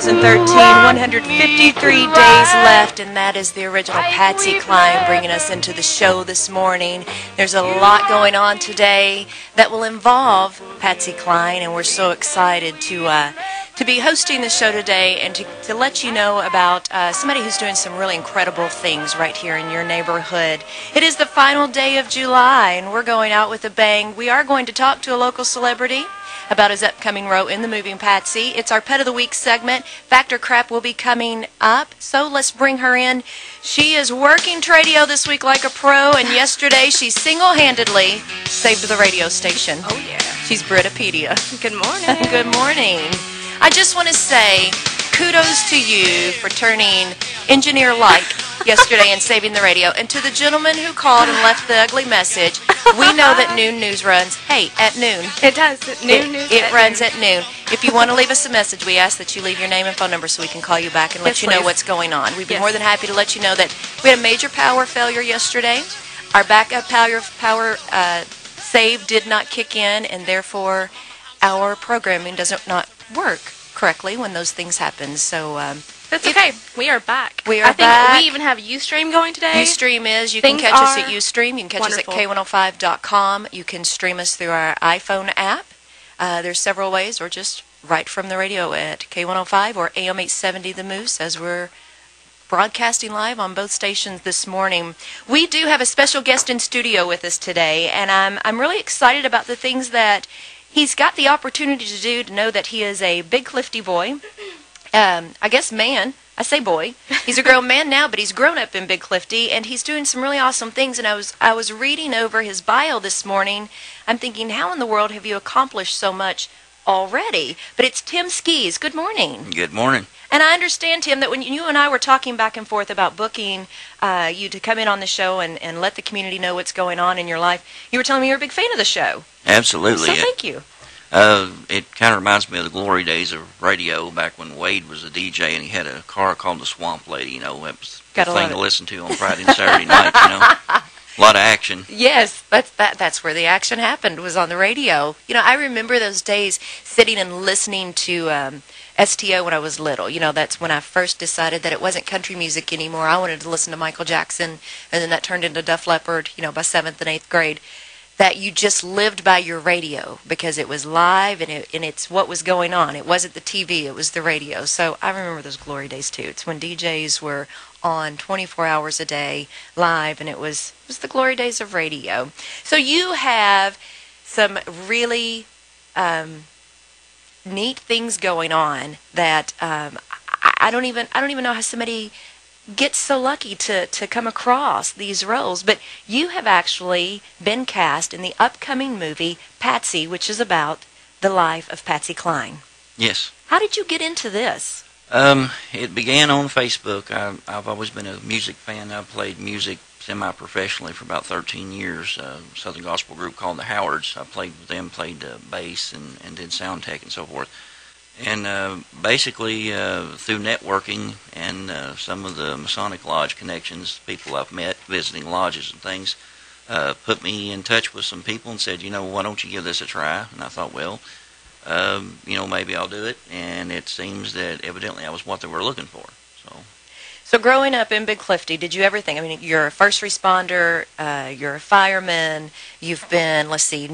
2013, 153 days left, and that is the original Patsy Cline bringing us into the show this morning. There's a lot going on today that will involve Patsy Cline, and we're so excited to be hosting the show today and to let you know about somebody who's doing some really incredible things right here in your neighborhood. It is the final day of July, and we're going out with a bang. We are going to talk to a local celebrity about his upcoming role in the movie Patsy. It's our Pet of the Week segment. Factor Crap will be coming up, so let's bring her in. She is working Tradio this week like a pro, and yesterday she single-handedly saved the radio station. Oh, yeah. She's Britapedia. Good morning. Good morning. I just want to say kudos to you for turning engineer-like yesterday and saving the radio. And to the gentleman who called and left the ugly message, we know that Noon News runs, at noon. It does. Noon News It runs at noon. If you want to leave us a message, we ask that you leave your name and phone number so we can call you back and let you know what's going on. We'd be more than happy to let you know that we had a major power failure yesterday. Our backup power save did not kick in, and therefore our programming does not work correctly when those things happen. So that's okay. We are back. We are I think back. we even have Ustream going today. Ustream is. You can catch us at Ustream. You can catch us at K105.com. You can stream us through our iPhone app. There's several ways, or just right from the radio at K105 or AM 870 The Moose, as we're broadcasting live on both stations this morning. We do have a special guest in studio with us today, and I'm really excited about the things that he's got the opportunity to do, to know that he is a Big Clifty boy. I guess man. I say boy. He's a grown man now, but he's grown up in Big Clifty, and he's doing some really awesome things. And I was reading over his bio this morning. I'm thinking, how in the world have you accomplished so much already? But it's Tim Skees. Good morning. Good morning. And I understand, Tim, that when you and I were talking back and forth about booking you to come in on the show and let the community know what's going on in your life, you were telling me you're a big fan of the show. Absolutely. So thank you. It kind of reminds me of the glory days of radio back when Wade was a DJ and he had a car called the Swamp Lady. You know, that was the thing to listen to on Friday and Saturday night. You know, a lot of action. Yes, that's where the action happened, was on the radio. You know, I remember those days sitting and listening to STO when I was little. You know, that's when I first decided that it wasn't country music anymore. I wanted to listen to Michael Jackson, and then that turned into Def Leppard, you know, by 7th and 8th grade. That you just lived by your radio because it was live and it's what was going on. It wasn't the TV, it was the radio. So I remember those glory days too. It's when DJs were on 24 hours a day live, and it was the glory days of radio. So you have some really neat things going on that I don't even know how somebody gets so lucky to come across these roles. But you have actually been cast in the upcoming movie Patsy, which is about the life of Patsy Cline. Yes. How did you get into this? It began on Facebook. I've always been a music fan. I've played music semi-professionally for about 13 years. Southern gospel group called the Howards. I played with them, played bass and did sound tech and so forth. And basically, through networking and some of the Masonic Lodge connections, people I've met visiting lodges and things, put me in touch with some people and said, you know, why don't you give this a try? And I thought, well, you know, maybe I'll do it. And it seems that evidently I was what they were looking for. So growing up in Big Clifty, did you ever think, I mean, you're a first responder, you're a fireman, you've been,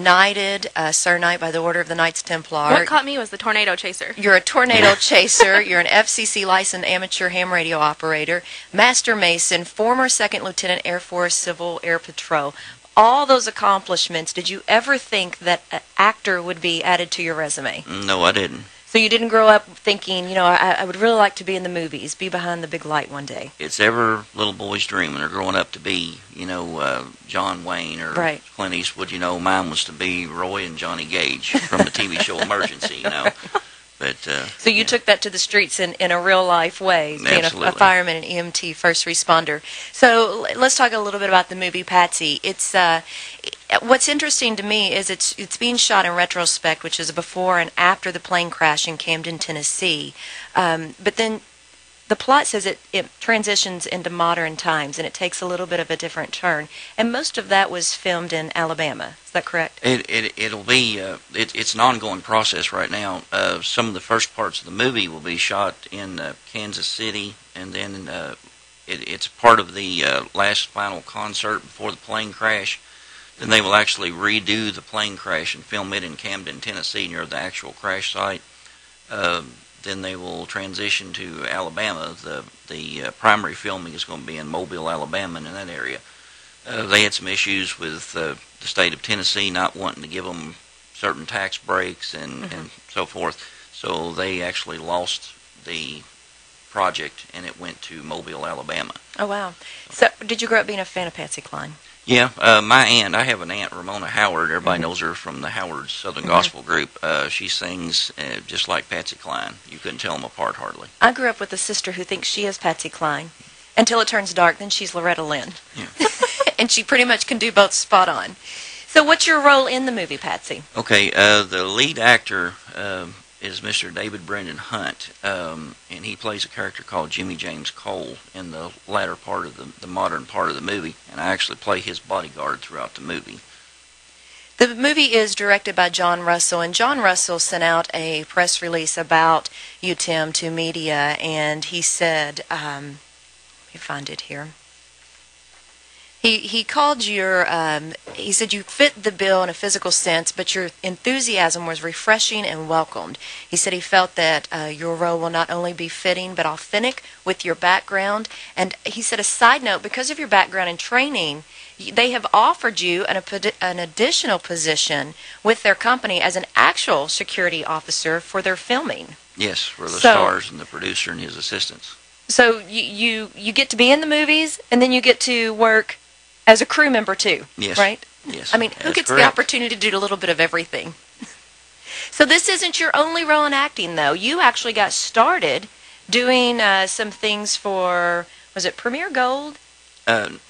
knighted, Sir Knight by the Order of the Knights Templar. What caught me was the tornado chaser. You're a tornado chaser, you're an FCC licensed amateur ham radio operator, Master Mason, former Second Lieutenant Air Force Civil Air Patrol. All those accomplishments, did you ever think that an actor would be added to your resume? No, I didn't. So you didn't grow up thinking, you know, I would really like to be in the movies, be behind the big light one day. It's every little boy's dream when they're growing up to be, you know, John Wayne or Clint Eastwood. You know, mine was to be Roy and Johnny Gage from the TV show Emergency, you know. But so you took that to the streets in a real-life way, being a fireman, an EMT, first responder. So let's talk a little bit about the movie Patsy. It's what's interesting to me is it's being shot in retrospect, which is before and after the plane crash in Camden, Tennessee. But then the plot says it transitions into modern times, and it takes a little bit of a different turn. And most of that was filmed in Alabama. Is that correct? It'll be it's an ongoing process right now. Some of the first parts of the movie will be shot in Kansas City, and then it's part of the last final concert before the plane crash. Then they will actually redo the plane crash and film it in Camden, Tennessee, near the actual crash site. Then they will transition to Alabama. The primary filming is going to be in Mobile, Alabama, and in that area. They had some issues with the state of Tennessee not wanting to give them certain tax breaks and so forth. So they actually lost the project, and it went to Mobile, Alabama. Oh, wow. So did you grow up being a fan of Patsy Cline? Yeah, my aunt, I have an aunt, Ramona Howard. Everybody knows her from the Howard Southern Gospel Group. She sings just like Patsy Cline. You couldn't tell them apart hardly. I grew up with a sister who thinks she is Patsy Cline. Until it turns dark, then she's Loretta Lynn. Yeah. And she pretty much can do both spot on. So what's your role in the movie, Patsy? Okay, the lead actor is Mr. David Brendan Hunt, and he plays a character called Jimmy James Cole in the latter part of the modern part of the movie, and I actually play his bodyguard throughout the movie. The movie is directed by John Russell, and John Russell sent out a press release about you, Tim, to media, and he said, let me find it here. He called he said you fit the bill in a physical sense, but your enthusiasm was refreshing and welcomed. He said he felt that your role will not only be fitting, but authentic with your background. And he said, a side note, because of your background and training, they have offered you an additional position with their company as an actual security officer for their filming. Yes, for the stars and the producer and his assistants. So you get to be in the movies, and then you get to work as a crew member too, yes. Right? Yes. I mean, who gets the opportunity to do a little bit of everything? So this isn't your only role in acting, though. You actually got started doing some things for, was it Premier Gold?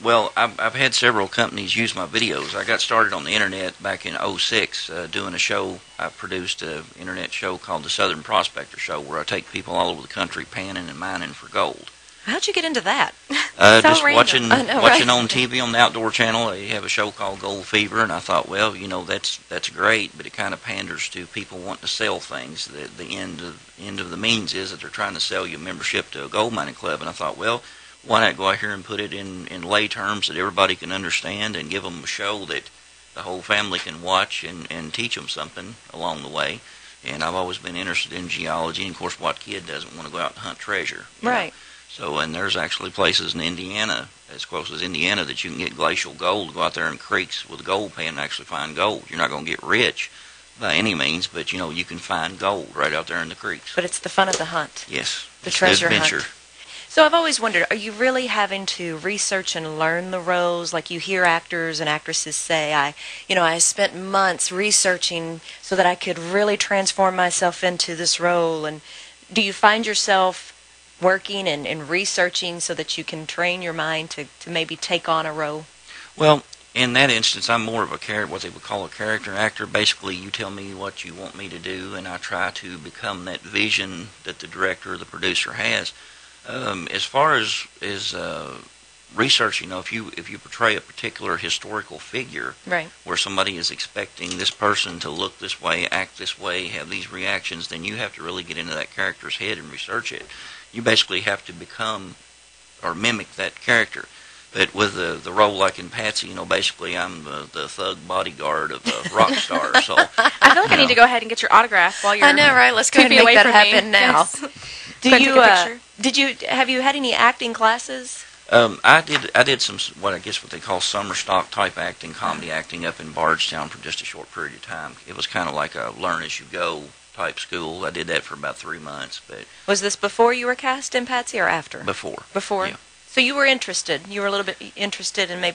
Well, I've had several companies use my videos. I got started on the internet back in '06 doing a show. I produced an internet show called the Southern Prospector Show, where I take people all over the country panning and mining for gold. How'd you get into that? Just watching on TV on the Outdoor Channel. They have a show called Gold Fever, and I thought, well, that's great, but it kind of panders to people wanting to sell things. The end of the means is that they're trying to sell you a membership to a gold mining club, and I thought, well, why not go out here and put it in lay terms that everybody can understand, and give them a show that the whole family can watch and teach them something along the way. And I've always been interested in geology, and of course, what kid doesn't want to go out and hunt treasure? Right. So, and there's actually places in Indiana, as close as Indiana, that you can get glacial gold, go out there in creeks with a gold pan and actually find gold. You're not going to get rich by any means, but, you can find gold right out there in the creeks. But it's the fun of the hunt. Yes. The treasure adventure. Hunt. So I've always wondered, are you really having to research and learn the roles? Like you hear actors and actresses say, I spent months researching so that I could really transform myself into this role. And do you find yourself working and researching so that you can train your mind to maybe take on a role? Well, in that instance, I'm more of what they would call a character actor. Basically, you tell me what you want me to do, and I try to become that vision that the director or the producer has. As far as research, if you portray a particular historical figure, right, where somebody is expecting this person to look this way, act this way, have these reactions, then you have to really get into that character's head and research it. You basically have to become or mimic that character. But with the role like in Patsy, basically I'm the thug bodyguard of a rock star. So I feel like I need to go ahead and get your autograph while you're. I know, right? Let's go ahead and make that happen now. Yes. Have you had any acting classes? I did some what they call summer stock type acting, comedy acting up in Bardstown for just a short period of time. It was kind of like a learn as you go type school. I did that for about 3 months. But was this before you were cast in Patsy or after? Before. Before. Yeah. So you were interested. You were a little bit interested in maybe